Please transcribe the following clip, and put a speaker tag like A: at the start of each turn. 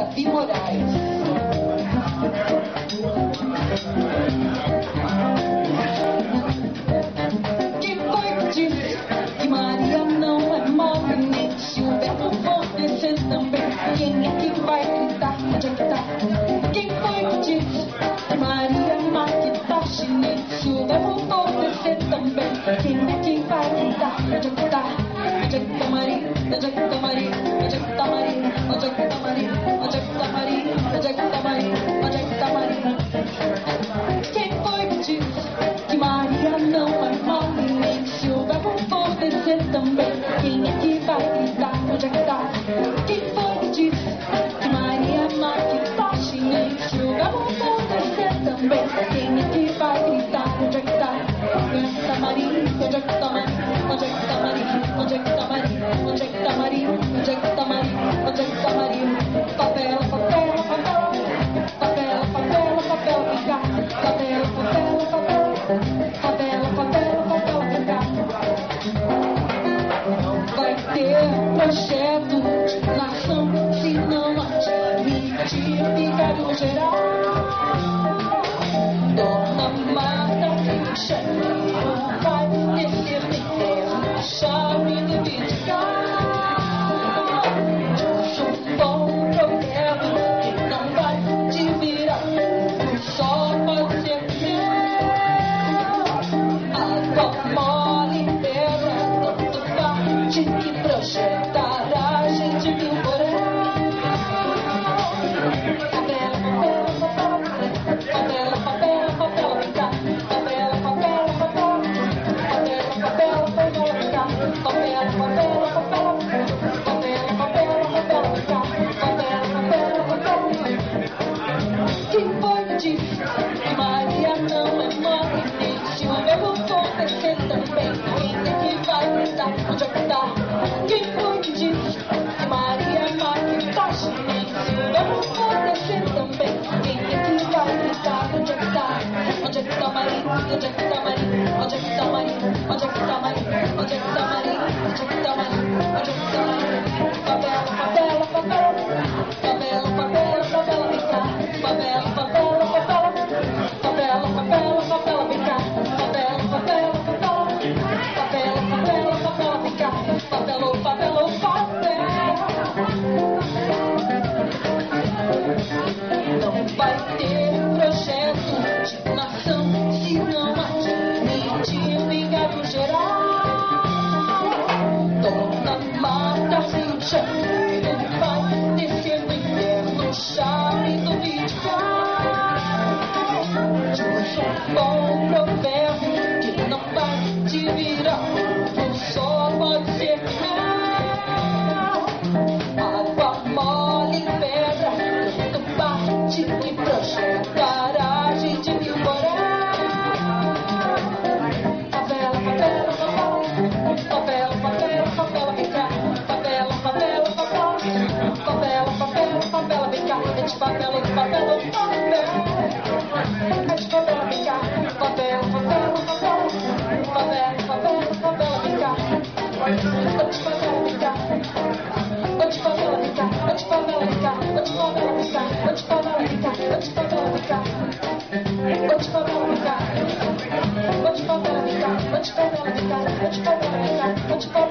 A: Davi Moraes. Quem foi que disse que Maria não é movimento? Se o verbo for descer também, quem é que vai gritar? Onde é que tá? Quem foi que disse que Maria é maquitaxe? Se o verbo for descer também, quem é que vai gritar? Onde é que tá? Onde é que tá Maria? Onde é que tá Maria? Onde é que tá Maria? Onde é que tá Maria? Onde é que tá Maria? Onde é que tá Maria? Onde é que tá Maria? Quem foi que disse que Maria não é movimento? Se o verbo for descer também, quem é que vai gritar? Onde é que tá? Quem foi que disse que Maria é maquitaxe? Se o verbo for descer também, quem é que vai gritar? Onde é que tá? Onde é que tá Maria? Onde é que tá Maria? Onde é que tá Maria? Onde é que tá Maria? Onde é que tá Maria? Onde é que tá Maria? Onde é que tá Maria? Favela, favela, favela. Favela, favela, favela, vem cá. Favela, favela, favela. Favela, favela, favela, vem cá. Vai ter projeto de nação se não admitir vigário geral. Dona Marta, Janeiro vai descer de terra, chave do Vidigal. Um bom provérbio que não vai te virar, só pode ser meu. Água mole, pedra, tanto parte que projetará a gente mil por favela, favela, favela, vem cá. Favela, favela, favela. Favela, favela, vem cá. Favela, favela, favela. Favela, favela, favela, vem cá. Favela, favela, favela. Quem foi que disse que Maria não é movimento? Se o verbo for descer também, quem é que vai gritar? Onde é que tá? Quem foi que disse que Maria é maquitaxe? Se o verbo for descer também, quem é que vai gritar? Onde é que tá? Onde é que tá Maria? Onde é que tá Maria? Onde é que tá Maria? Onde é que tá Maria? Onde é que tá Maria? Onde é que tá Maria? Onde é que tá Maria? Favela, favela, favela. Favela, favela, favela, vem cá. Favela, favela, favela. Favela, favela, favela, vem cá. Favela, favela, favela. Favela, favela, favela, vem cá. Favela, favela, favela. Não vai ter projeto de nação se não admitir vigário geral. Dona Marta, Rio de Janeiro vai descer do inferno, chave do Vidigal. Diz um bom provérbio que não vai te virar, só pode ser real. Água mole, pedra, tanto parte que projetará a gente mil por favela, favela, favela. Favela, favela, favela, vem cá. Favela, favela, favela. Favela, favela, favela, vem cá. É de favela, favela, favela. É de favela, vem cá. Favela, favela, favela. Favela, favela, favela, vem cá. É de favela, vem cá. É de favela, vem cá. É de favela, vem cá. É de favela, vem cá. É de favela, vem cá. É de favela, vem cá. É de favela, vem cá. É de favela, vem cá. É de favela, vem cá. É de favela, vem cá. É de favela.